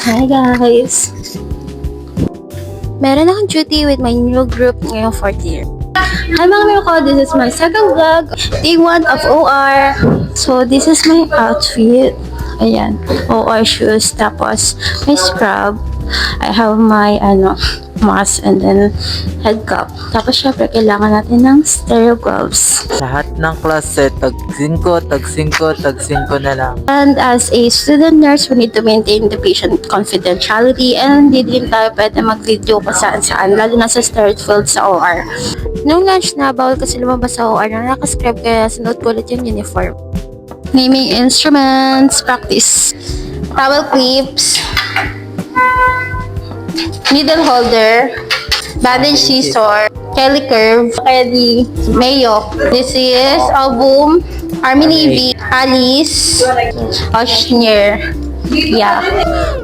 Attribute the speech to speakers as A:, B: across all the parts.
A: Hi guys! Meron akong duty with my new group ngayong 4th year. Hi mga miro ko, this is my second vlog, day 1 of OR. So this is my outfit. Ayan, OR shoes, tapos my scrub. I have my mask and then head cap. Tapos syempre kailangan natin ng stereo gloves.
B: Lahat ng klase, tag 5 na lang.
A: And as a student nurse, we need to maintain the patient confidentiality and hindi din tayo pwede mag-video kung saan-saan, lalo na sa sterile field sa OR. Nung lunch na, bawal kasi lumabas sa OR na nakascribe kaya sinuot ko ulit yung uniform. Naming instruments, practice, towel clips, needle holder, bandage scissor, Kelly curve, Kelly Mayo. This is album, Army Navy, Alice, Oshnier. Yeah.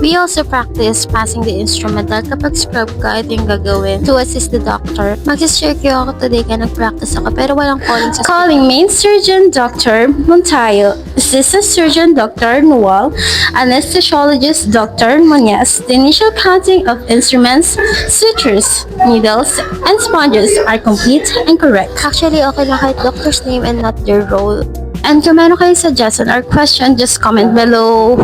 A: We also practice passing the instrument dahil kapag scrub ka, ito yung gagawin to assist the doctor. Mag-circle ako today kaya nag-practice ako pero walang calling sa calling main surgeon Dr. Montayo, assistant surgeon Dr. Nual, anesthesiologist Dr. Muñez. The initial counting of instruments, sutures, needles, and sponges are complete and correct. Actually, okay lang kahit doctor's name and not their role. And kung meron kayong suggestion or question, just comment below.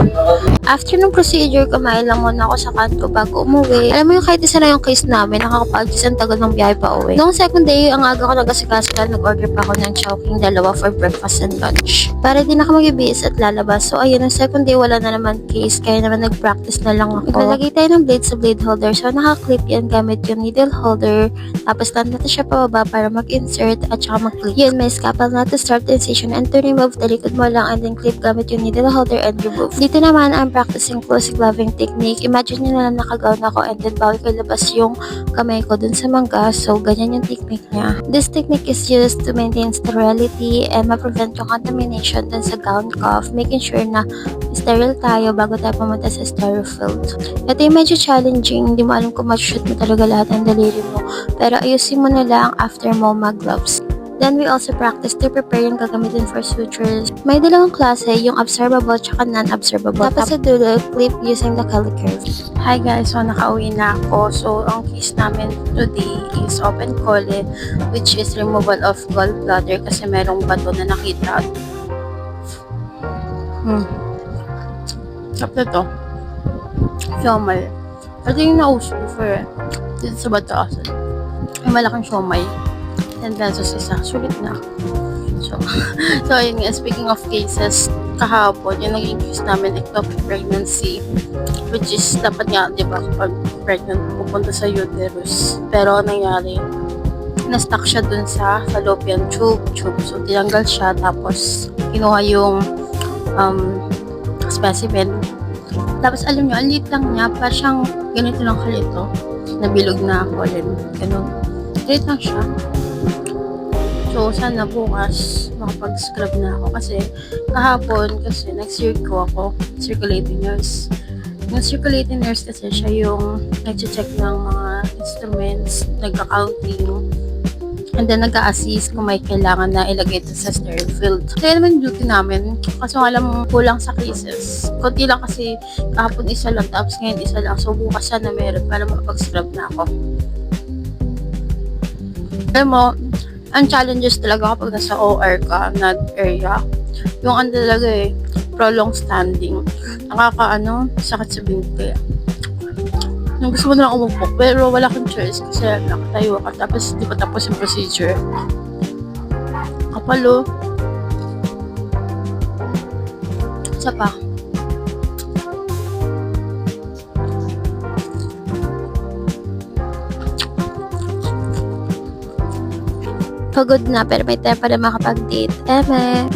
A: After ng procedure, kumain lang muna ako sa kanto bago umuwi. Alam mo yung kahit isa na yung case namin, nakakapag-gis ang tagal ng biyahe pa uwi. Noong second day, ang aga ko nag-asikaso dahil nag-order pa ako ng Chowking, 2 for breakfast and lunch. Para din ako mag-ibis at lalabas. So ayun, ang second day wala na naman case, kaya naman nag-practice na lang ako. Naglalagay tayo ng blade sa blade holder. So naka-clip yan gamit yung needle holder. Tapos lang natin siya pababa para mag-insert at saka mag-clip. Yun, may scalpel na to start the incision and to remove, talikod mo lang and then clip gamit yung needle holder and remove. Dito naman ang practicing close gloving technique. Imagine nyo na lang nakagown ako and then bawal ko labas yung kamay ko dun sa mangga. So, ganyan yung technique niya. This technique is used to maintain sterility and ma-prevent yung contamination dun sa gown cuff, making sure na sterile tayo bago tayo pumunta sa sterile field. Ito yung medyo challenging. Hindi mo alam kung ma-shoot mo talaga lahat ng daliri mo. Pero ayusin mo na lang after mo mag-gloves. Then we also practice to prepare yung gagamitin for sutures. May dalawang klase, yung absorbable at non-absorbable. Tapos sa dulo, clip using the Kelly curve. Hi guys, so nakauwi na ako. So ang case namin today is open coli, which is removal of gallbladder kasi merong bato na nakita. Tapos ito, siomay. Ito yung nauso before dito sa Batasan. May malaking siomay. 10 pesos isa. Sulit na. So yun nga, speaking of cases, kahapon, yung naging case namin, ectopic pregnancy, which is, dapat nga, di ba, kapag pregnant, pupunta sa uterus. Pero, nangyari, na-stuck siya dun sa fallopian tube. So, tinanggal siya, tapos, kinuha yung specimen. Tapos, alam nyo, ang liit lang niya, parang siyang ganito lang kalito, nabilog na colon. Ganun. Liit lang siya. So, sana bukas makapag-scrub na ako kasi kahapon kasi nag-circo ako, circulating nurse. Yung circulating nurse kasi siya yung nag-check ng mga instruments, nagka-counting, and then nag-a-assist kung may kailangan na ilagay ito sa sterile field. Kaya naman yung duty namin, kasi alam mo, kulang sa cases. Kunti lang kasi kahapon isa lang, tapos ngayon isa lang. So, bukas sana meron para makapag-scrub na ako. Alam mo, ang challenges talaga kapag nasa OR ka, not area. Yung ano talaga prolonged standing. Sakit sa binti. Yung gusto mo na lang umupok, pero wala kang choice kasi nakatayo ka, tapos di pa tapos yung procedure. Kapalo. Isa pa. Pagod na pero may time pa na makapag-date.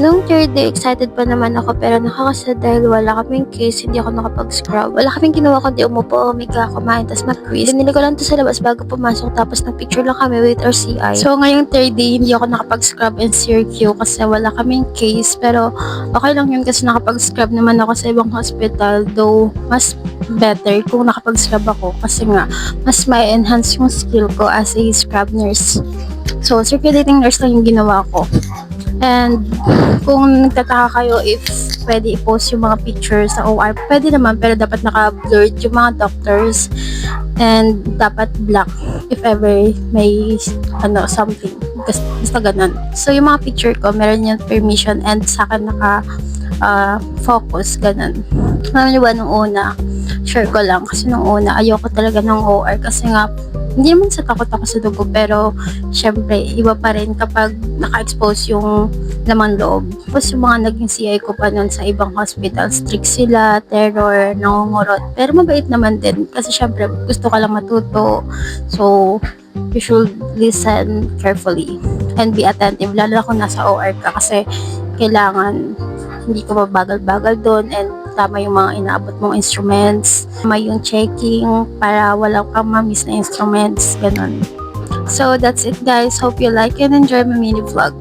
A: Nung third day, excited pa naman ako pero nakakasad dahil wala kaming case, hindi ako nakapag-scrub. Wala kaming ginawa kundi umupo, umiga, kumain, tapos mag-quiz. Binili ko lang to sa labas bago pumasok tapos nag-picture lang kami with our CI. So ngayong third day, hindi ako nakapag-scrub and CRQ kasi wala kaming case pero okay lang yun kasi nakapag-scrub naman ako sa ibang hospital, though mas better kung nakapag-scrub ako kasi nga mas may enhance yung skill ko as a scrub nurse. So, circulating nurse lang yung ginawa ko. And kung nagtataka kayo if pwede i-post yung mga pictures sa OR, pwede naman, pero dapat naka-blurred yung mga doctors and dapat black if ever may something. Basta ganun. So, yung mga picture ko, meron yung permission and sa akin focus, ganun. Alam niyo ba, nung una, sure ko lang, kasi nung una, ayoko talaga ng OR kasi nga, hindi naman sa takot ako sa dugo, pero syempre, iba pa rin kapag naka-expose yung laman loob. Tapos yung mga naging CI ko pa nun sa ibang hospital, strict sila, terror, nangungurot. Pero mabait naman din, kasi syempre, gusto ka lang matuto. So, you should listen carefully and be attentive, lalo na kung nasa OR ka, kasi kailangan hindi ka mabagal-bagal doon and tama yung mga inaabot mong instruments, may yung checking para wala kang ma-miss na instruments, ganun. So that's it guys, hope you like and enjoy my mini vlog.